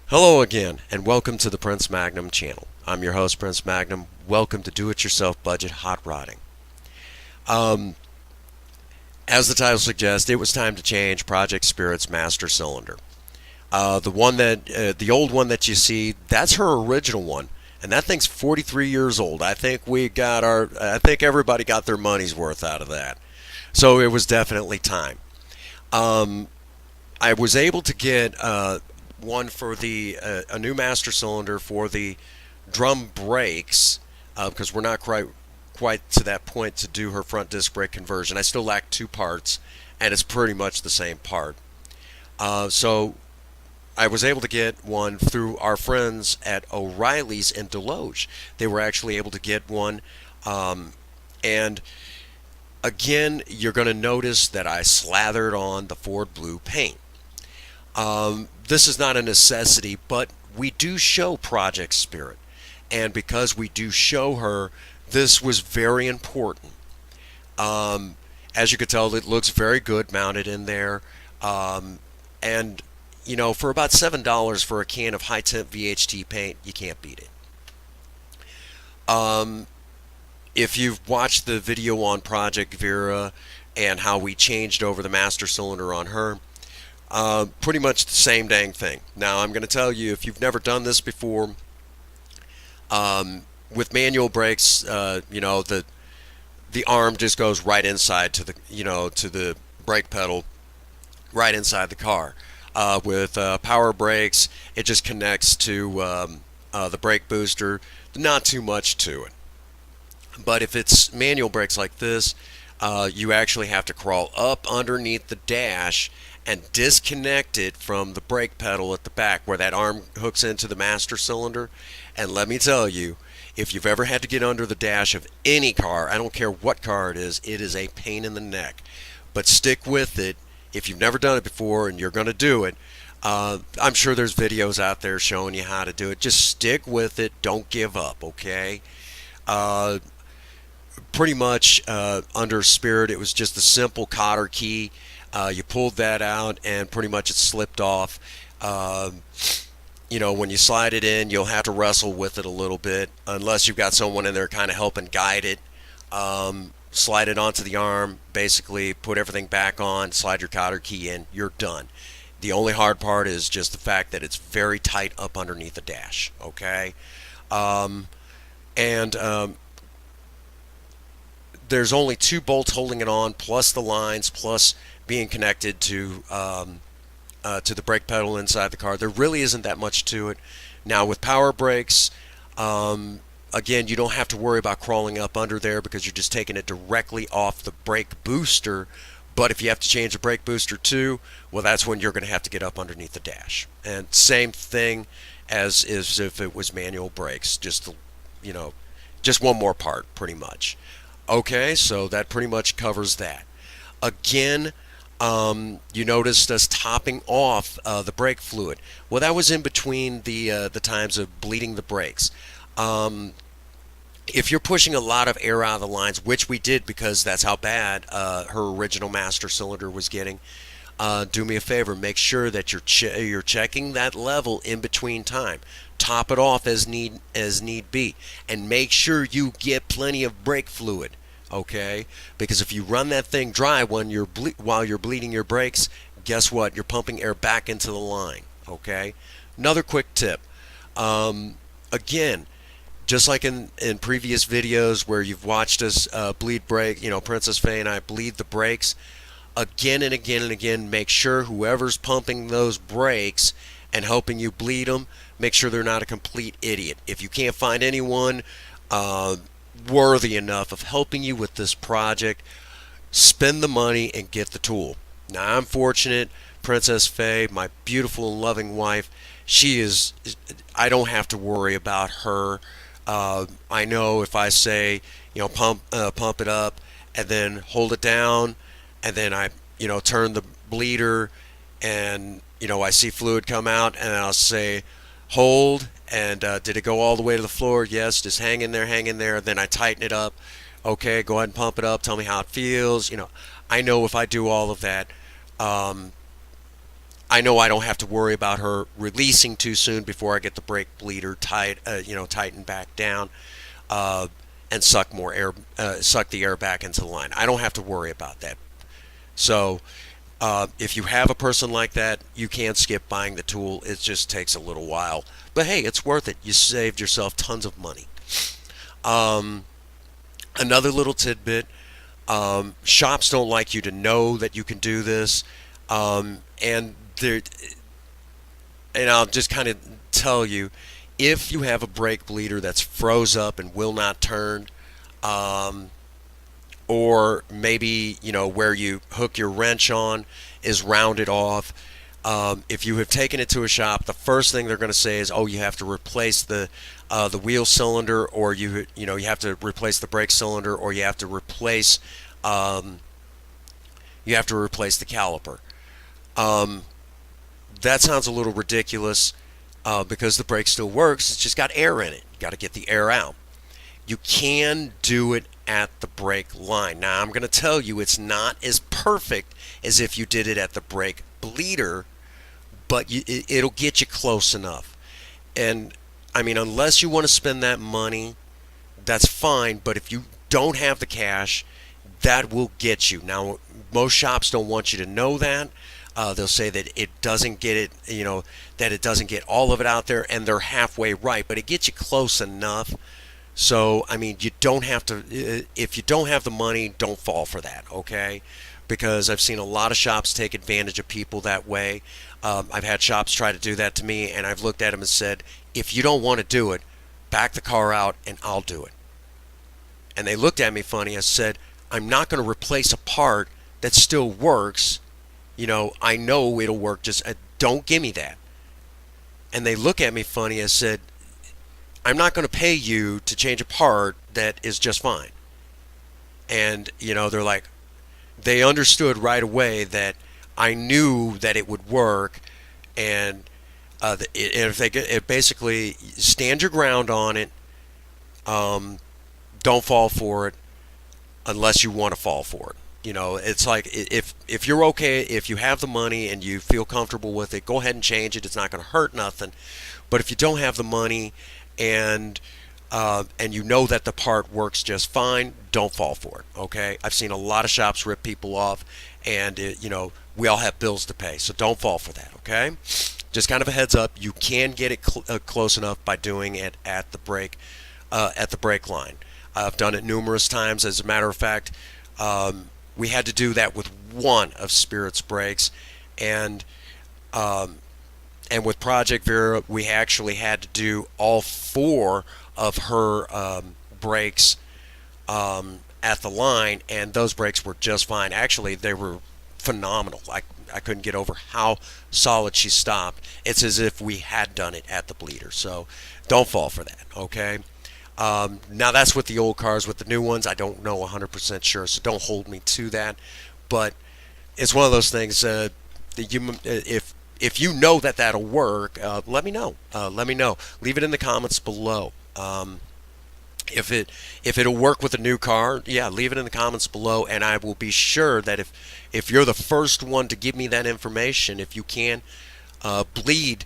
Hello again, and welcome to the Prince Magnum channel. I'm your host, Prince Magnum. Welcome to Do-It-Yourself Budget Hot Rodding. As the title suggests, it was time to change Project Spirit's master cylinder. The old one that you see, that's her original one, and that thing's 43 years old. I think everybody got their money's worth out of that. So it was definitely time. I was able to get one for a new master cylinder for the drum brakes because we're not quite to that point to do her front disc brake conversion. I still lack two parts, and it's pretty much the same part. So I was able to get one through our friends at O'Reilly's in Deloge. They were actually able to get one, and again, you're going to notice that I slathered on the Ford Blue paint. This is not a necessity, but we do show Project Spirit, and because we do show her, this was very important. As you can tell, it looks very good mounted in there, and you know, for about $7 for a can of high temp VHT paint, you can't beat it. If you've watched the video on Project Vera and how we changed over the master cylinder on her, pretty much the same dang thing. Now, I'm going to tell you, if you've never done this before, with manual brakes, you know, the arm just goes right inside to the brake pedal, right inside the car. With power brakes, it just connects to the brake booster. Not too much to it. But if it's manual brakes like this, you actually have to crawl up underneath the dash and disconnect it from the brake pedal at the back where that arm hooks into the master cylinder. And let me tell you, if you've ever had to get under the dash of any car, I don't care what car it is a pain in the neck. But stick with it. If you've never done it before and you're going to do it, I'm sure there's videos out there showing you how to do it. Just stick with it. Don't give up, okay? Pretty much under Spirit, it was just a simple cotter key. You pulled that out and pretty much it slipped off. You know, when you slide it in, you'll have to wrestle with it a little bit unless you've got someone in there kind of helping guide it. Slide it onto the arm, basically put everything back on, slide your cotter key in, you're done. The only hard part is just the fact that it's very tight up underneath the dash, okay? There's only two bolts holding it on, plus the lines, plus being connected to the brake pedal inside the car. There really isn't that much to it. Now with power brakes, again, you don't have to worry about crawling up under there because you're just taking it directly off the brake booster. But if you have to change the brake booster too, well, that's when you're going to have to get up underneath the dash. And same thing as if it was manual brakes, just one more part pretty much. Okay, so that pretty much covers that. Again, you noticed us topping off the brake fluid. Well, that was in between the times of bleeding the brakes. If you're pushing a lot of air out of the lines, which we did because that's how bad her original master cylinder was getting, do me a favor, make sure that you're checking that level in between time. Top it off as need be, and make sure you get plenty of brake fluid. Okay, because if you run that thing dry while you're bleeding your brakes, guess what? You're pumping air back into the line. Okay. Another quick tip. Again, just like in previous videos where you've watched us bleed brake, Princess Faye and I bleed the brakes. Again and again and again, make sure whoever's pumping those brakes and helping you bleed them, make sure they're not a complete idiot. If you can't find anyone worthy enough of helping you with this project, spend the money and get the tool. Now, I'm fortunate, Princess Faye, my beautiful and loving wife, I don't have to worry about her I know if I say, pump it up, and then hold it down, and then I, turn the bleeder, and I see fluid come out, and I'll say, hold, and did it go all the way to the floor? Yes, just hang in there, hang in there. Then I tighten it up. Okay, go ahead and pump it up. Tell me how it feels. I know if I do all of that, um, I know I don't have to worry about her releasing too soon before I get the brake bleeder tightened back down, uh, and suck the air back into the line. I don't have to worry about that. So, if you have a person like that, you can skip buying the tool. It just takes a little while, but hey, it's worth it. You saved yourself tons of money. Um, Another little tidbit: shops don't like you to know that you can do this, and they're and I'll just kind of tell you, if you have a brake bleeder that's froze up and will not turn, um, or maybe where you hook your wrench on is rounded off. If you have taken it to a shop, the first thing they're going to say is, "Oh, you have to replace the wheel cylinder, or you have to replace the brake cylinder, or um, you have to replace the caliper." Um, that sounds a little ridiculous, because the brake still works. It's just got air in it. You got to get the air out. You can do it at the brake line. Now, I'm going to tell you it's not as perfect as if you did it at the brake bleeder, but it'll get you close enough. And I mean, unless you want to spend that money, that's fine. But if you don't have the cash, that will get you. Now, most shops don't want you to know that. They'll say that it doesn't get it, that it doesn't get all of it out there, and they're halfway right, but it gets you close enough. So, I mean, you don't have to, if you don't have the money, don't fall for that, okay? Because I've seen a lot of shops take advantage of people that way. I've had shops try to do that to me, and I've looked at them and said, if you don't want to do it, back the car out and I'll do it. And they looked at me funny. I said, I'm not going to replace a part that still works. I know it'll work. Just don't give me that. And they look at me funny. I said, I'm not going to pay you to change a part that is just fine. And, they're like, they understood right away that I knew that it would work. And if they get it, basically stand your ground on it. Don't fall for it unless you want to fall for it. It's like, if you're okay, if you have the money and you feel comfortable with it, go ahead and change it. It's not going to hurt nothing. But if you don't have the money, and you know that the part works just fine, don't fall for it. Okay, I've seen a lot of shops rip people off, and we all have bills to pay, so don't fall for that. Okay, just kind of a heads up. You can get it close enough by doing it at the brake line. I've done it numerous times. As a matter of fact, we had to do that with one of Spirit's brakes, and um, with Project Vera, we actually had to do all four of her brakes at the line, and those brakes were just fine. Actually, they were phenomenal. I couldn't get over how solid she stopped. It's as if we had done it at the bleeder. So don't fall for that, okay? Now, that's with the old cars. With the new ones, I don't know 100% sure, so don't hold me to that. But it's one of those things that if you know that that'll work, let me know. Let me know. Leave it in the comments below. If it'll work with a new car, yeah, leave it in the comments below, and I will be sure that if you're the first one to give me that information, if you can bleed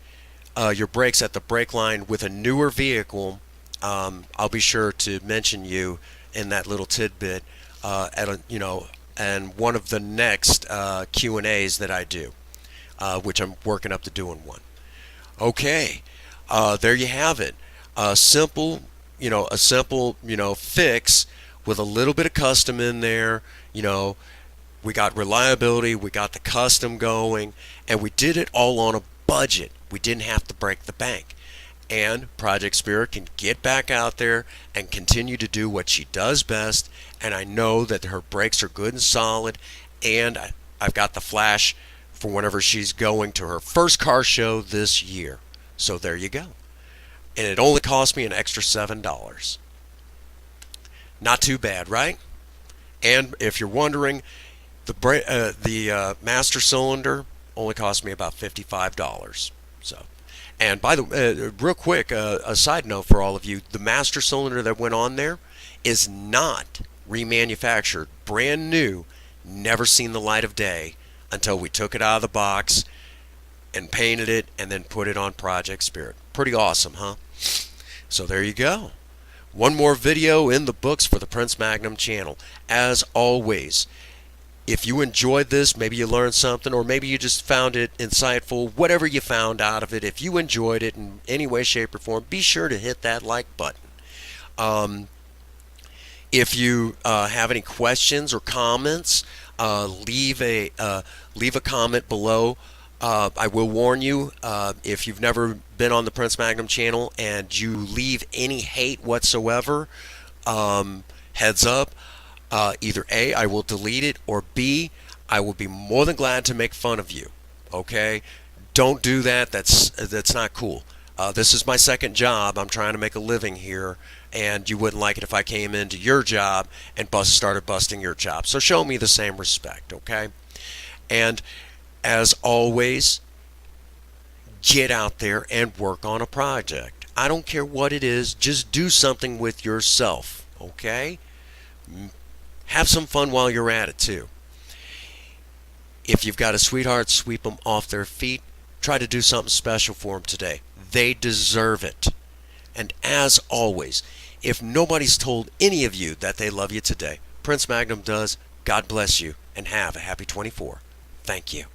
your brakes at the brake line with a newer vehicle, I'll be sure to mention you in that little tidbit and one of the next Q&As that I do, which I'm working up to doing one. Okay, there you have it. A simple fix with a little bit of custom in there. We got reliability, we got the custom going, and we did it all on a budget. We didn't have to break the bank. And Project Spirit can get back out there and continue to do what she does best. And I know that her brakes are good and solid. And I've got the flash for whenever she's going to her first car show this year. So there you go. and it only cost me an extra $7. Not too bad, right? And if you're wondering, the master cylinder only cost me about $55. So, and by the real quick, a side note for all of you: the master cylinder that went on there is not remanufactured, brand new, never seen the light of day until we took it out of the box and painted it and then put it on Project Spirit. Pretty awesome, huh? So there you go. One more video in the books for the Prince Magnum channel. As always, if you enjoyed this, maybe you learned something, or maybe you just found it insightful, whatever you found out of it, if you enjoyed it in any way, shape, or form, be sure to hit that like button. If you have any questions or comments, leave a comment below. I will warn you, if you've never been on the Prince Magnum channel and you leave any hate whatsoever, heads up, either A, I will delete it, or B, I will be more than glad to make fun of you. Okay? Don't do that. That's not cool. This is my second job. I'm trying to make a living here, and you wouldn't like it if I came into your job and started busting your chops. So show me the same respect, okay? And as always, get out there and work on a project. I don't care what it is, just do something with yourself, okay? Have some fun while you're at it, too. If you've got a sweetheart, sweep them off their feet. Try to do something special for them today. They deserve it. And as always, if nobody's told any of you that they love you today, Prince Magnum does. God bless you, and have a happy 24. Thank you.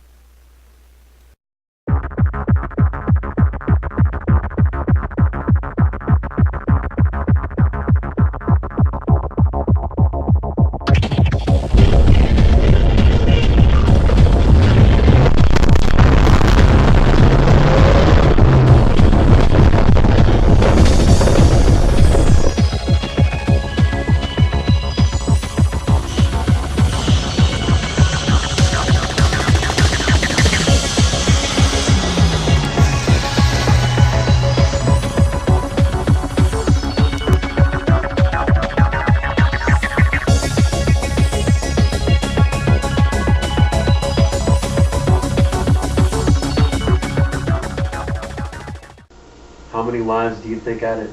How many lives do you think I'd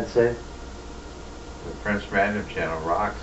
say? The Prince Magnum channel rocks.